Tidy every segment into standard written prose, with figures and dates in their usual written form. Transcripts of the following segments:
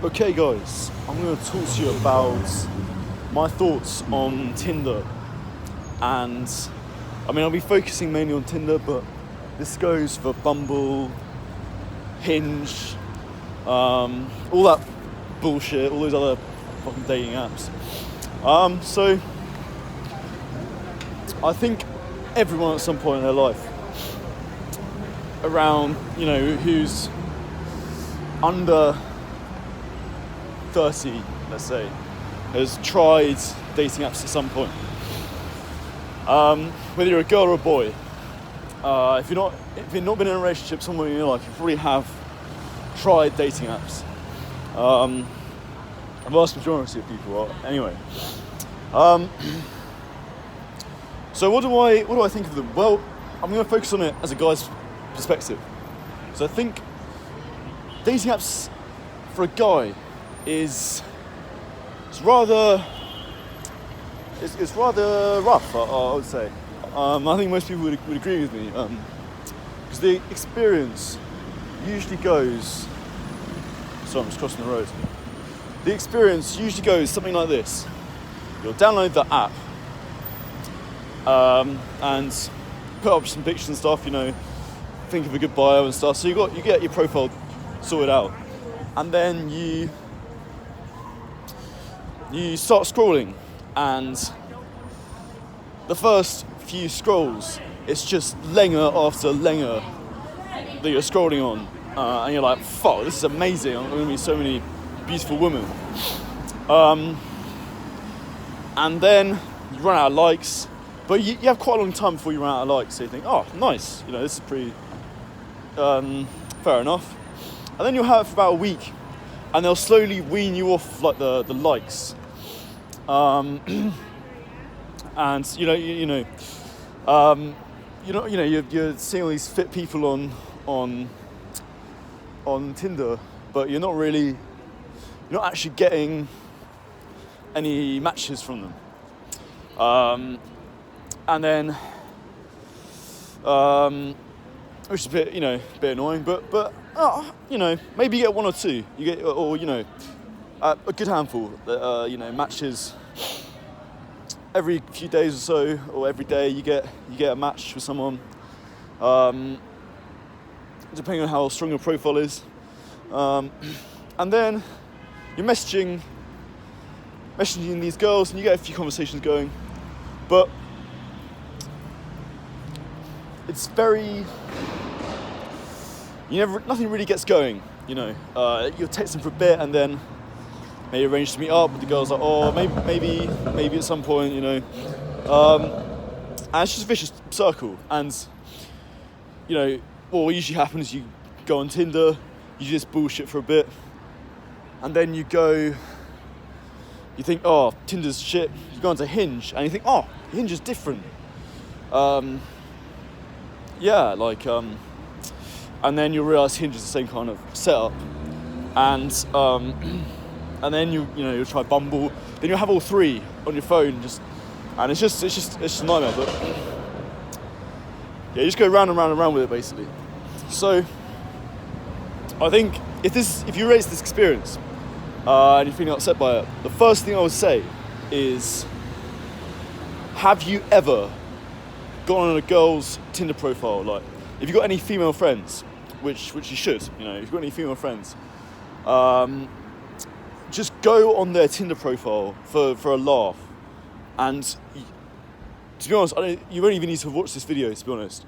Okay guys, I'm going to talk to you about my thoughts on Tinder, and I'll be focusing mainly on Tinder, but this goes for Bumble, Hinge, all that bullshit, all those other fucking dating apps. So I think everyone at some point in their life around, who's under 30, let's say, has tried dating apps at some point. Whether you're a girl or a boy, if you've not been in a relationship, someone in your life, you probably have tried dating apps. The vast majority of people are. Anyway, so what do I think of them? Well, I'm going to focus on it as a guy's perspective. So I think dating apps for a guy is rather rough, I would say. I think most people would agree with me, because the experience usually goes. Sorry, I'm just crossing the road. The experience usually goes something like this: you'll download the app, and put up some pictures and stuff. Think of a good bio and stuff. So you get your profile sorted out, and then you start scrolling, and the first few scrolls, it's just lenger after lenger that you're scrolling on, and you're like, fuck, this is amazing, I'm going to meet so many beautiful women. And then you run out of likes, but you have quite a long time before you run out of likes, so you think, oh, nice, this is pretty fair enough. And then you'll have it for about a week, and they'll slowly wean you off like the likes. And you're seeing all these fit people on Tinder, but you're not actually getting any matches from them. And then, which is a bit annoying, but maybe you get one or two. You get, or a good handful that matches every few days or so, or every day you get a match with someone, depending on how strong your profile is, and then you're messaging these girls, and you get a few conversations going, but it's very, nothing really gets going. You're texting for a bit, and then maybe arrange to meet up with the girls, like, oh, maybe at some point, and it's just a vicious circle. And what usually happens is you go on Tinder, you do this bullshit for a bit, and then you think, oh, Tinder's shit. You go onto Hinge, and you think, oh, Hinge is different. And then you realise Hinge is the same kind of setup, and then you'll try Bumble, then you'll have all three on your phone, and it's just a nightmare. But yeah, you just go round and round and round with it, basically. So I think if you raise this experience and you're feeling upset by it, the first thing I would say is, have you ever gone on a girl's Tinder profile? Like, if you've got any female friends, which you should, if you've got any female friends, just go on their Tinder profile for a laugh. And to be honest, you won't even need to watch this video, to be honest.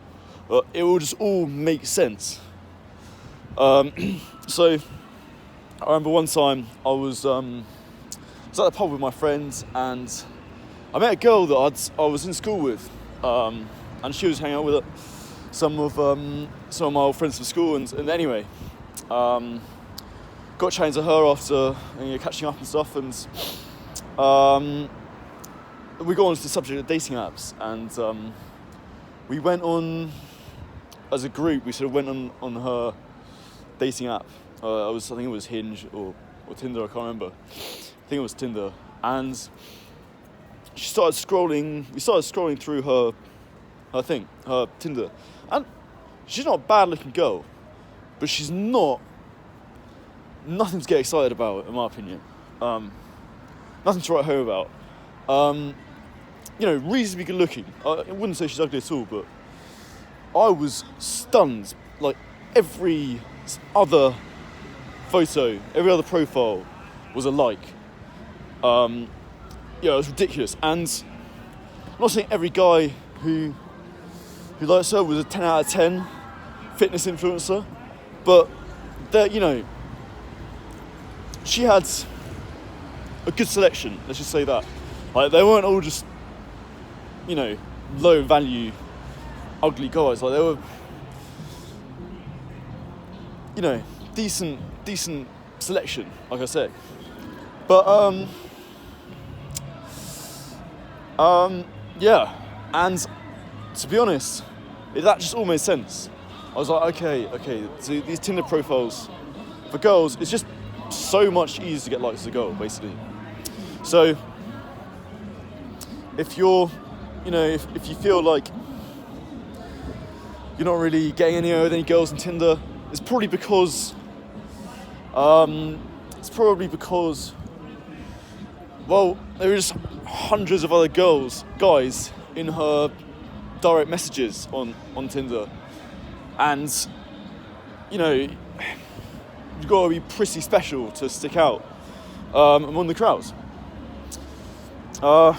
But it will just all make sense. So I remember one time I was at the pub with my friends, and I met a girl that I was in school with, and she was hanging out with some of my old friends from school, and anyway, got chatting to her after catching up and stuff, and we got on to the subject of dating apps, and we went on as a group. We sort of went on her dating app. I think it was Hinge or Tinder. I can't remember. I think it was Tinder, and she started scrolling. We started scrolling through her Tinder, and she's not a bad-looking girl, but she's not nothing to get excited about, in my opinion. Nothing to write home about. Reasonably good looking. I wouldn't say she's ugly at all, but I was stunned. Like, every other photo, every other profile was a like. It was ridiculous. And I'm not saying every guy who likes her was a 10 out of 10 fitness influencer, but she had a good selection, let's just say that. Like, they weren't all just, low value, ugly guys. Like, they were, decent selection, like I said. But, yeah. And to be honest, that just all made sense. I was like, okay, so these Tinder profiles for girls, it's just so much easier to get likes as a girl, basically. So, if you're, if you feel like you're not really getting anywhere with any girls on Tinder, it's probably because, well, there are just hundreds of other guys in her direct messages on Tinder. And, you've got to be pretty special to stick out among the crowds. So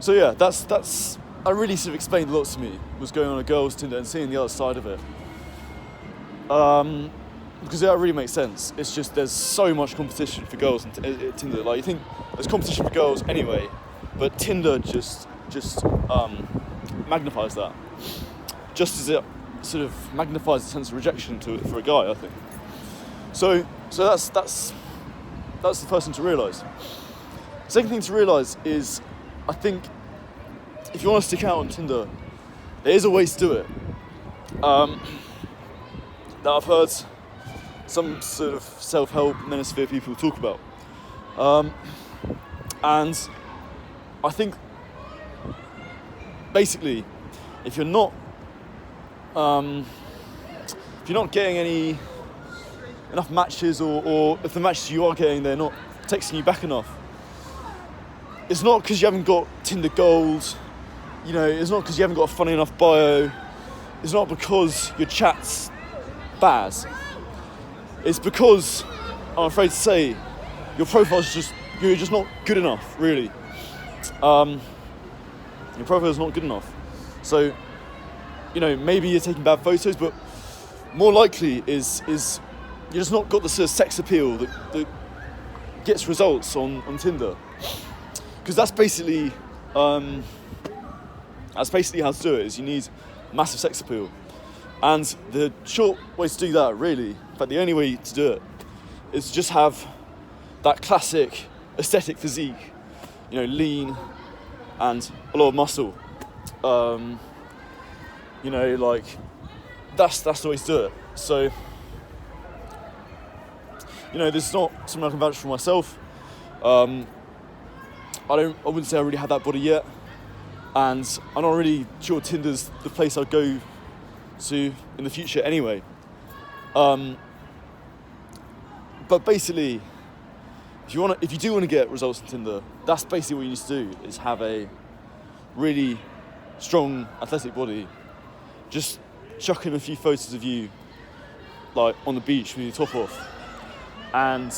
yeah, that really sort of explained a lot to me, was going on a girl's Tinder and seeing the other side of it. Because that really makes sense. It's just there's so much competition for girls on Tinder. Like, you think there's competition for girls anyway, but Tinder just magnifies that. Just as it sort of magnifies the sense of rejection for a guy, I think. So that's the first thing to realise. Second thing to realise is, I think, if you want to stick out on Tinder, there is a way to do it. That I've heard some sort of self-help manosphere people talk about. And I think, basically, if you're not getting enough matches, or if the matches you are getting, they're not texting you back enough, it's not because you haven't got Tinder Gold, it's not because you haven't got a funny enough bio, it's not because your chat's bad, it's because, I'm afraid to say, your profile's you're just not good enough, really. Your profile's not good enough. So, maybe you're taking bad photos, but more likely is you've just not got the sort of sex appeal that gets results on Tinder. Because that's basically how to do it, is you need massive sex appeal. And the short way to do that, really, in fact the only way to do it, is to just have that classic aesthetic physique, lean and a lot of muscle. That's the way to do it. So, this is not something I can vouch for myself. I wouldn't say I really had that body yet, and I'm not really sure Tinder's the place I'd go to in the future anyway. But basically, if you do want to get results on Tinder, that's basically what you need to do, is have a really strong athletic body. Just chuck in a few photos of you, like on the beach with your top off, and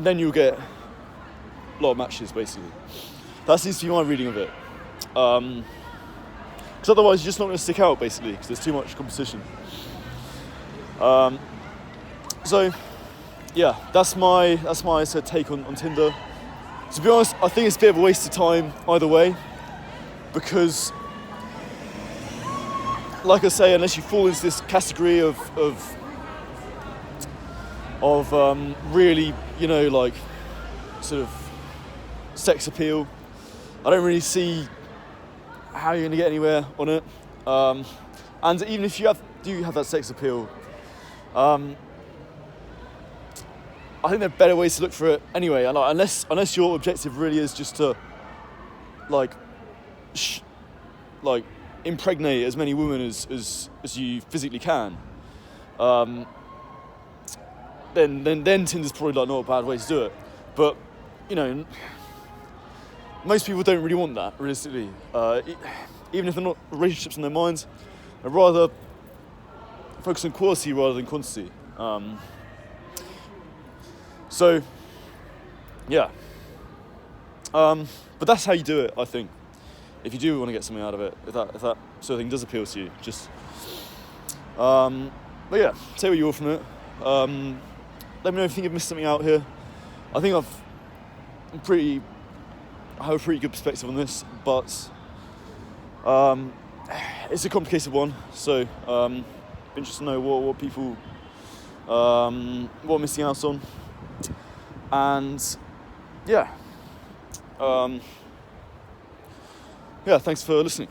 then you'll get a lot of matches, basically. That seems to be my reading of it. Because otherwise you're just not going to stick out, basically, because there's too much competition. So yeah, that's my sort of take on Tinder. To be honest, I think it's a bit of a waste of time either way, because, like I say, unless you fall into this category of really, sort of sex appeal, I don't really see how you're going to get anywhere on it. And even if you do have that sex appeal, I think there are better ways to look for it anyway. And unless your objective really is just to impregnate as many women as you physically can, then Tinder's probably like not a bad way to do it. But you know, most people don't really want that realistically. Even if they're not relationships in their minds, they'd rather focus on quality rather than quantity. So yeah. But that's how you do it, I think. If you do want to get something out of it, if that sort of thing does appeal to you, just. But yeah, take what you will from it. Let me know if you think I've missed something out here. I think I have a pretty good perspective on this, but it's a complicated one. So interested to know what people what are missing out on, and yeah. Yeah, thanks for listening.